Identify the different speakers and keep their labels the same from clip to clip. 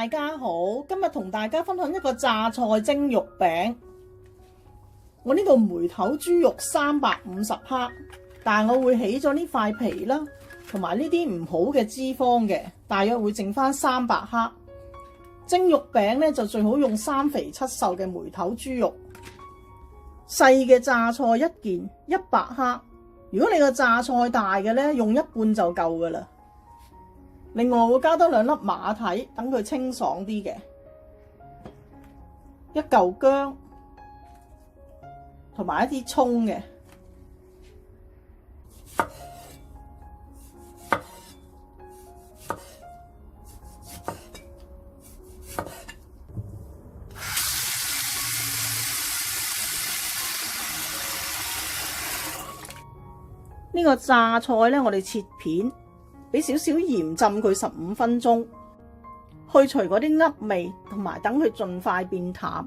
Speaker 1: 大家好，今日同大家分享一個榨菜蒸肉餅。我呢度梅頭豬肉350克，但係我會起咗呢塊皮啦，同埋呢啲唔好嘅脂肪嘅，大約會剩翻300克。蒸肉餅呢，就最好用3肥7瘦嘅梅頭豬肉。細嘅榨菜1件100克，如果你個榨菜大嘅呢，用1半就夠噶啦。另外會加多2粒馬蹄，等佢清爽啲嘅。一嚿薑，同埋一啲蔥嘅。呢個榨菜呢，我哋切片。俾少少鹽浸佢15分鐘，去除嗰啲噏味，同埋等佢盡快變淡。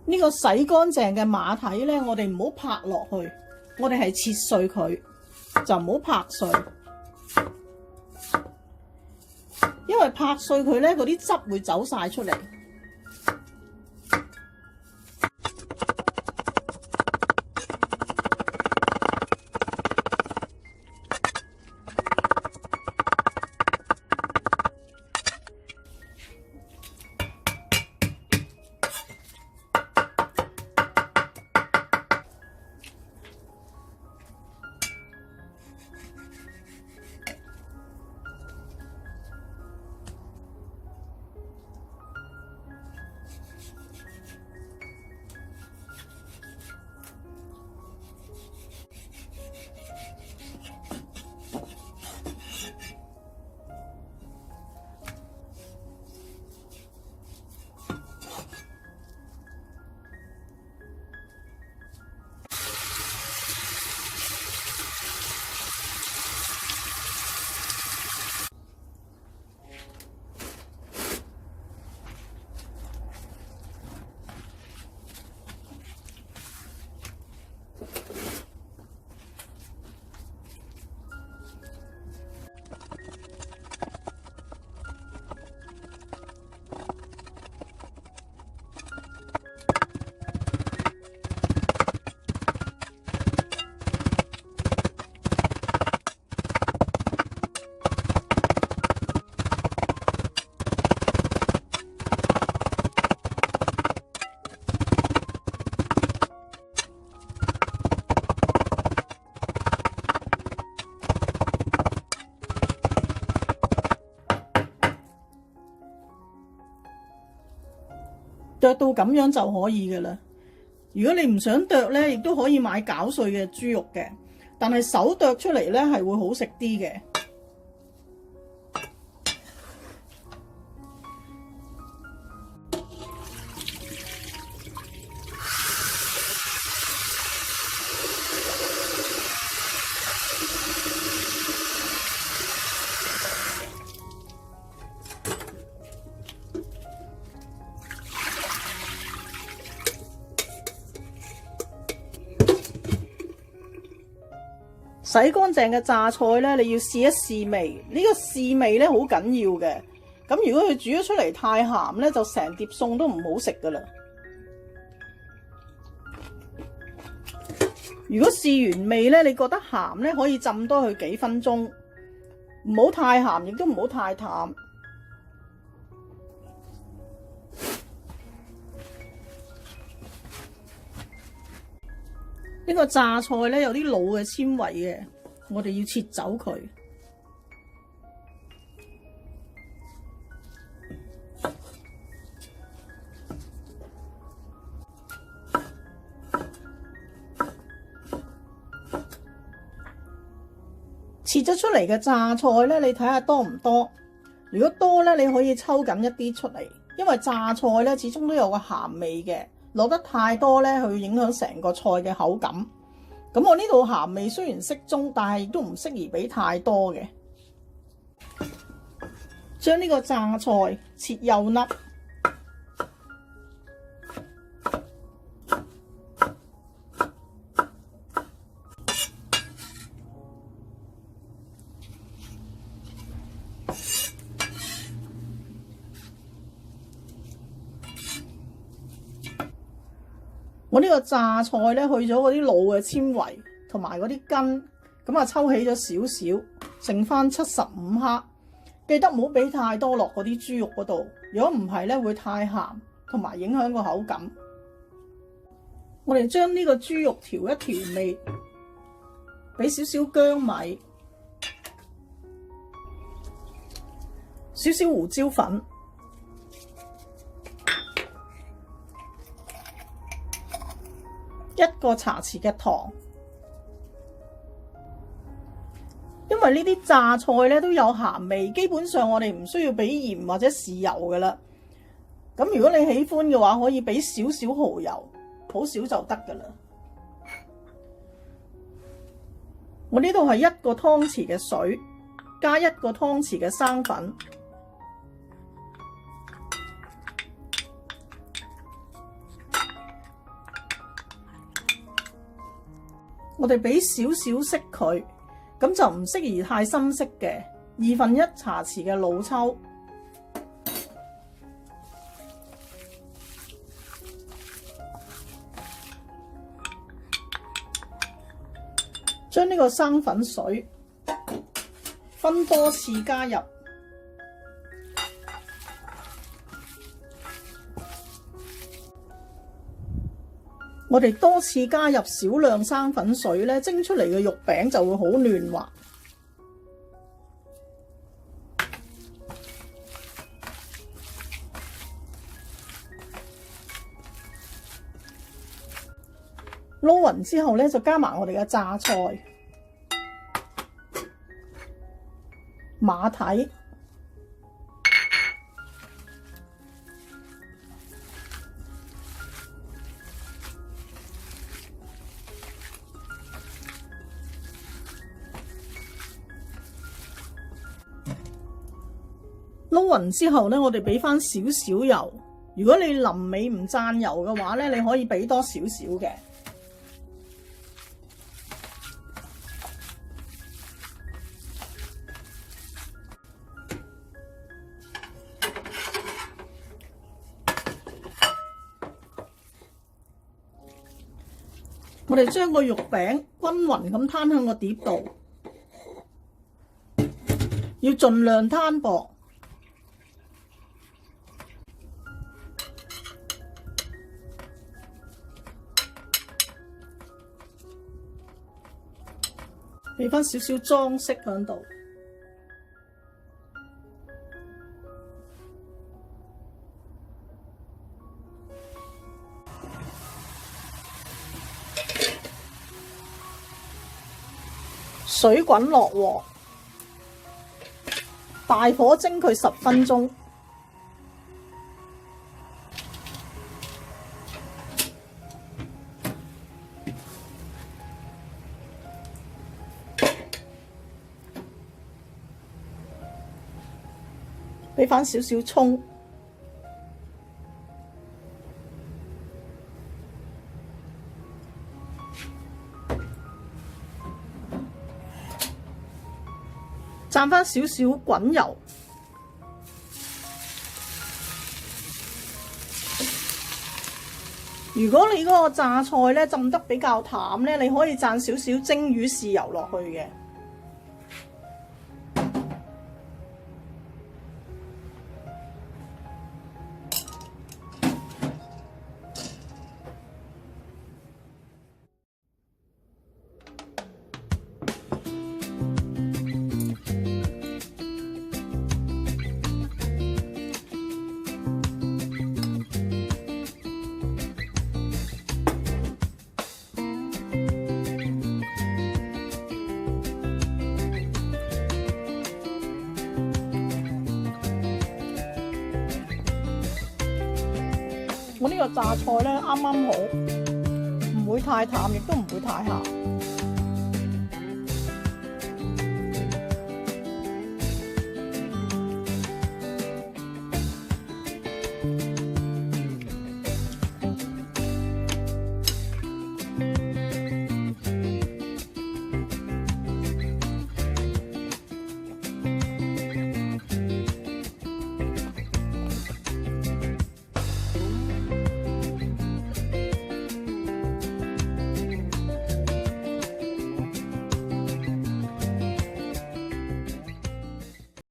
Speaker 1: 呢個洗乾淨嘅馬蹄呢，我哋唔好拍落去，我哋係切碎佢，就唔好拍碎。因為拍碎佢咧，嗰啲汁會走晒出嚟。剁到咁樣就可以嘅啦。如果你唔想剁呢，亦都可以買攪碎嘅豬肉嘅，但係手剁出嚟呢係會好食啲嘅。洗乾淨嘅榨菜呢，你要試一試味。呢個試味呢好緊要嘅。咁如果佢煮咗出嚟太鹹呢，就成碟餸都唔好食噶啦。如果試完味呢，你覺得鹹呢，可以浸多佢幾分鐘，唔好太鹹，亦都唔好太淡。呢個榨菜呢，有啲老嘅纖維嘅，我哋要切走佢。切咗出嚟嘅榨菜呢，你睇下多唔多？如果多呢，你可以抽緊一啲出嚟，因為榨菜呢始終都有個鹹味嘅。落得太多呢，佢會影響成個菜嘅口感。咁我呢度鹹味雖然適中，但係亦都唔適宜俾太多嘅。將呢個榨菜切幼粒，我呢個榨菜咧去咗嗰啲老嘅纖維同埋嗰啲根，咁啊抽起咗少少，剩翻75克。記得唔好俾太多落嗰啲豬肉嗰度，如果唔係咧會太鹹，同埋影響個口感。我哋將呢個豬肉調一調味，俾少少薑米，少少胡椒粉，1個茶匙嘅糖。因為呢啲榨菜咧都有鹹味，基本上我哋唔需要俾鹽或者豉油噶啦。咁如果你喜歡嘅話，可以俾少少蠔油，好少就得噶啦。我呢度係1個湯匙嘅水，加1個湯匙嘅生粉。我哋俾少少色佢。咁就唔適宜太深色嘅，1/2茶匙嘅老抽，將呢個生粉水分多次加入，我哋多次加入少量生粉水咧，蒸出嚟嘅肉餅就會好嫩滑。撈勻之後咧，就加埋我哋嘅榨菜、馬蹄、撈勻之後咧，我哋俾翻少少油。如果你臨尾唔讚油嘅話咧，你可以俾多少少嘅。我哋將個肉餅均勻咁攤喺個碟度，要盡量攤薄。俾翻少少裝飾喺度。水滾落鑊，大火蒸佢10分鐘。俾翻少少葱，蘸翻少少滾油，如果你嗰個榨菜咧浸得比較淡咧，你可以蘸少少蒸魚豉油落去嘅。我呢個榨菜咧啱啱好，唔會太淡，亦都唔會太鹹。